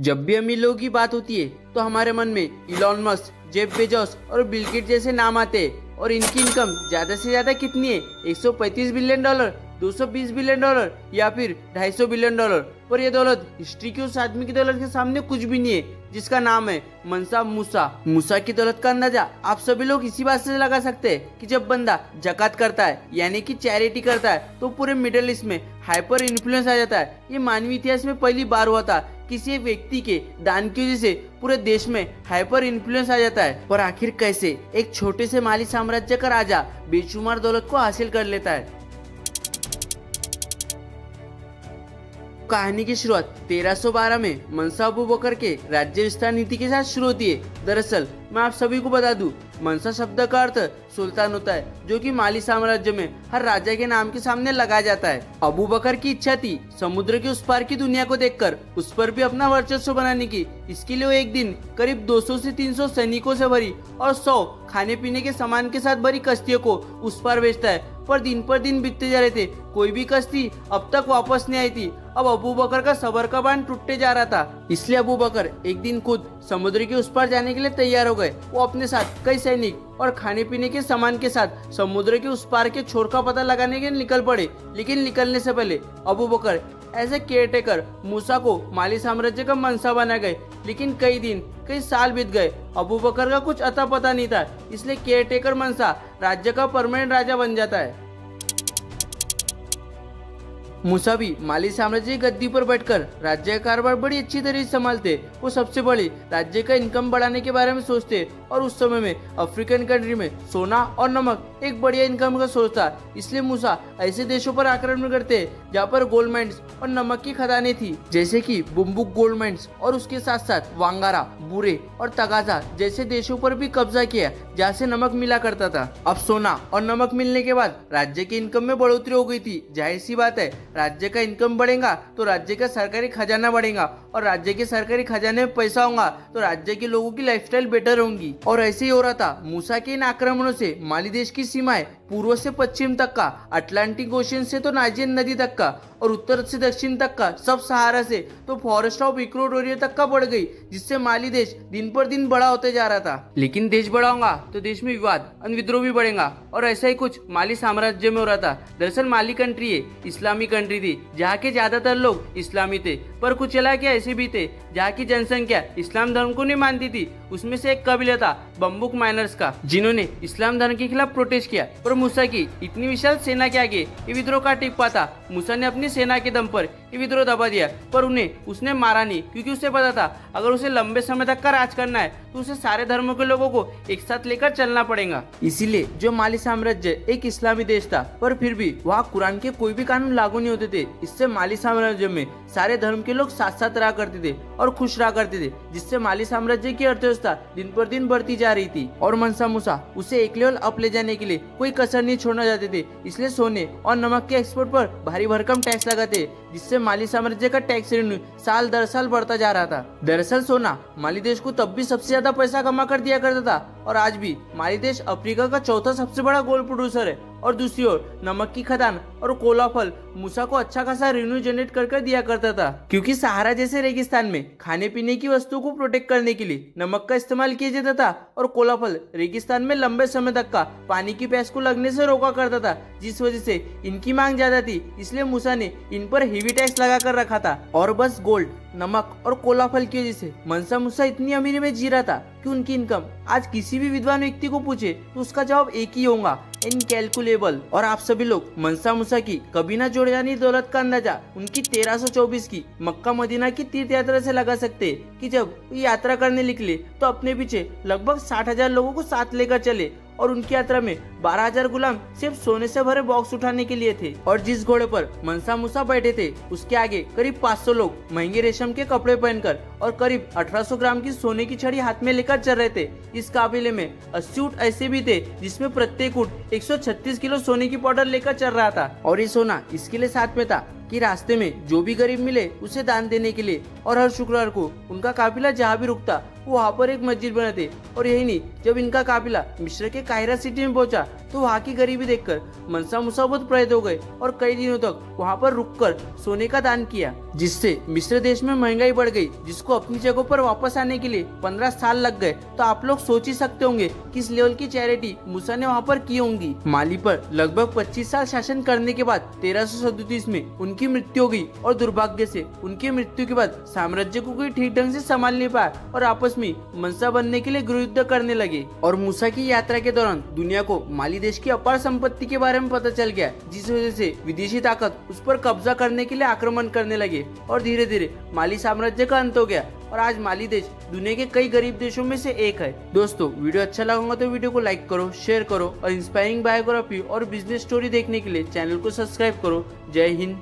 जब भी अमीर लोगों की बात होती है तो हमारे मन में इलॉन मस्क, जेफ बेजोस और बिल गेट्स जैसे नाम आते हैं। और इनकी इनकम ज्यादा से ज्यादा कितनी है? 135 बिलियन डॉलर, 220 बिलियन डॉलर या फिर 250 बिलियन डॉलर। पर यह दौलत हिस्ट्री की उस आदमी की दौलत के सामने कुछ भी नहीं है जिसका नाम है मंसा मूसा। मूसा की दौलत का अंदाजा आप सभी लोग इसी बात से लगा सकते हैं कि जब बंदा जकात करता है यानी कि चैरिटी करता है तो पूरे मिडिल ईस्ट में हाइपर इन्फ्लुएंस आ जाता है। ये मानवीय इतिहास में पहली बार हुआ था किसी एक व्यक्ति के दान की वजह से पूरे देश में हाइपर इन्फ्लुएंस आ जाता है। पर आखिर कैसे एक छोटे से माली साम्राज्य का राजा बेशुमार दौलत को हासिल कर लेता है? कहानी की शुरुआत 1312 में मंसा अबू बकर के राज्य विस्तार नीति के साथ शुरू होती है। दरअसल मैं आप सभी को बता दूं, मंसा शब्द का अर्थ सुल्तान होता है, जो कि माली साम्राज्य में हर राजा के नाम के सामने लगाया जाता है। अबू बकर की इच्छा थी समुद्र के उस पार की दुनिया को देखकर उस पर भी अपना वर्चस्व बनाने की। इसके लिए वो एक दिन करीब 200 से 300 सैनिकों से भरी और 100 खाने पीने के सामान के साथ भरी कश्तियों को उस पार भेजता है। पर दिन बीतते जा रहे थे, कोई भी कश्ती अब तक वापस नहीं आई थी। अब अबू बकर का सबर का बांध टूटते जा रहा था। इसलिए अबू बकर एक दिन खुद समुद्र के उस पार जाने के लिए तैयार हो गए। वो अपने साथ कई सैनिक और खाने पीने के सामान के साथ समुद्र के उस पार के छोर का पता लगाने के लिए निकल पड़े। लेकिन निकलने से पहले अबू बकर एज ए केयरटेकर मूसा को माली साम्राज्य का मंसा बना गए। लेकिन कई साल बीत गए, अबू बकर का कुछ अता पता नहीं था। इसलिए केयरटेकर मंसा राज्य का परमानेंट राजा बन जाता है। मूसा भी माली साम्राज्य की गद्दी पर बैठकर राज्य का कारोबार बड़ी अच्छी तरह से संभालते। वो सबसे बड़ी राज्य का इनकम बढ़ाने के बारे में सोचते और उस समय में अफ्रीकन कंट्री में सोना और नमक एक बढ़िया इनकम का सोर्स था। इसलिए मूसा ऐसे देशों पर आक्रमण करते जहाँ पर गोल्ड माइंस और नमक की खदानें थी, जैसे कि बुम्बुक गोल्ड माइंस, और उसके साथ साथ वांगारा, बुरे और तगाजा जैसे देशों पर भी कब्जा किया जहाँ से नमक मिला करता था। अब सोना और नमक मिलने के बाद राज्य की इनकम में बढ़ोतरी हो गई थी। जाहिर सी बात है, राज्य का इनकम बढ़ेगा तो राज्य का सरकारी खजाना बढ़ेगा, और राज्य के सरकारी खजाने में पैसा होगा तो राज्य के लोगों की लाइफस्टाइल बेटर होंगी। और ऐसे ही हो रहा था। मूसा के इन आक्रमणों से माली देश की सीमाएं पूर्व से पश्चिम तक का, अटलांटिक ओशन से तो नाइजर नदी तक का, और उत्तर से दक्षिण तक का, सब सहारा से तो फॉरेस्ट ऑफ इक्वाटोरिया तक का बढ़ गई, जिससे माली देश दिन पर दिन बड़ा होते जा रहा था। लेकिन देश बड़ा होगा तो देश में विवाद और विद्रोह भी बढ़ेगा, और ऐसा ही कुछ माली साम्राज्य में हो रहा था। दरअसल माली कंट्री है इस्लामी कंट्री थी, जहाँ के ज्यादातर लोग इस्लामी थे, पर कुछ इलाके ऐसे भी थे जहाँ की जनसंख्या इस्लाम धर्म को नहीं मानती थी। उसमें से एक कबीला था बम्बुक माइनर्स का, जिन्होंने इस्लाम धर्म के खिलाफ प्रोटेस्ट किया। पर मूसा की इतनी विशाल सेना के आगे ये विद्रोह का टिक पाता। मूसा ने अपनी सेना के दम पर ये विद्रोह दबा दिया, पर उन्हें उसने मारा नहीं, क्योंकि उसे पता था अगर उसे लंबे समय तक का राज करना है तो उसे सारे धर्मों के लोगों को एक साथ लेकर चलना पड़ेगा। इसीलिए जो माली साम्राज्य एक इस्लामी देश था, पर फिर भी वहाँ कुरान के कोई भी कानून लागू नहीं होते थे। इससे माली साम्राज्य में सारे धर्म के लोग साथ साथ रहा करते थे और खुश रहा करते थे, जिससे माली साम्राज्य की अर्थव्यवस्था दिन पर दिन बढ़ती जा रही थी। और मंसा मूसा उसे एक लेवल अप ले जाने के लिए कोई कसर नहीं छोड़ना चाहते थे। इसलिए सोने और नमक के एक्सपोर्ट पर भारी भरकम टैक्स लगाते, जिससे माली साम्राज्य का टैक्स रेवेन्यू साल दर साल बढ़ता जा रहा था। दरअसल सोना माली देश को तब भी सबसे ज्यादा पैसा कमा कर दिया करता था, और आज भी माली देश अफ्रीका का चौथा सबसे बड़ा गोल्ड प्रोड्यूसर है। और दूसरी ओर नमक की खदान और कोला फल मूसा को अच्छा खासा रेवेन्यू जनरेट कर दिया करता था, क्योंकि सहारा जैसे रेगिस्तान में खाने पीने की वस्तुओं को प्रोटेक्ट करने के लिए नमक का इस्तेमाल किया जाता था, और कोला फल रेगिस्तान में लंबे समय तक का पानी की प्यास को लगने से रोका करता था, जिस वजह से इनकी मांग ज्यादा थी। इसलिए मूसा ने इन पर हेवी टैक्स लगा कर रखा था। और बस गोल्ड, नमक और कोला फल की वजह से मंसा मूसा इतनी अमीरी में जी रहा था कि उनकी इनकम आज किसी भी विद्वान व्यक्ति को पूछे तो उसका जवाब एक ही होगा, इनकैलकुलेबल। और आप सभी लोग मंसा मूसा की कभी ना जोड़े जानी दौलत का अंदाजा उनकी 1324 की मक्का मदीना की तीर्थ यात्रा से लगा सकते हैं, कि जब ये यात्रा करने निकले तो अपने पीछे लगभग 60,000 लोगों को साथ लेकर चले, और उनकी यात्रा में 12,000 गुलाम सिर्फ सोने से भरे बॉक्स उठाने के लिए थे। और जिस घोड़े पर मंसा मूसा बैठे थे उसके आगे करीब 500 लोग महंगे रेशम के कपड़े पहनकर और करीब 1800 ग्राम की सोने की छड़ी हाथ में लेकर चल रहे थे। इस काफिले में 80 ऊंट ऐसे भी थे जिसमें प्रत्येक ऊंट 136 किलो सोने की पाउडर लेकर चल रहा था। और ये सोना इसके लिए साथ में था कि रास्ते में जो भी गरीब मिले उसे दान देने के लिए, और हर शुक्रवार को उनका काफिला जहाँ भी रुकता वो वहाँ पर एक मस्जिद बनाते। और यही नहीं, जब इनका काफिला मिस्र के काहिरा सिटी में पहुंचा तो वहाँ की गरीबी देखकर मनसा मूसा बहुत प्रेरित हो गए और कई दिनों तक वहाँ पर रुककर सोने का दान किया, जिससे मिस्र देश में महंगाई बढ़ गई, जिसको अपनी जगहों पर वापस आने के लिए 15 साल लग गए। तो आप लोग सोच ही सकते होंगे किस लेवल की चैरिटी मूसा ने वहाँ पर की होंगी। माली पर लगभग 25 साल शासन करने के बाद 1337 में उनकी मृत्यु हो गई और दुर्भाग्य से उनकी मृत्यु के बाद साम्राज्य को कोई ठीक ढंग से संभाल नहीं पाया और आपस में मनसा बनने के लिए गृहयुद्ध करने लगे। और मूसा की यात्रा के दौरान दुनिया को माली देश की अपार संपत्ति के बारे में पता चल गया, जिस वजह से विदेशी ताकत उस पर कब्जा करने के लिए आक्रमण करने लगे और धीरे धीरे माली साम्राज्य का अंत हो गया। और आज माली देश दुनिया के कई गरीब देशों में से एक है। दोस्तों, वीडियो अच्छा लगा होगा तो वीडियो को लाइक करो, शेयर करो और इंस्पायरिंग बायोग्राफी और बिजनेस स्टोरी देखने के लिए चैनल को सब्सक्राइब करो। जय हिंद।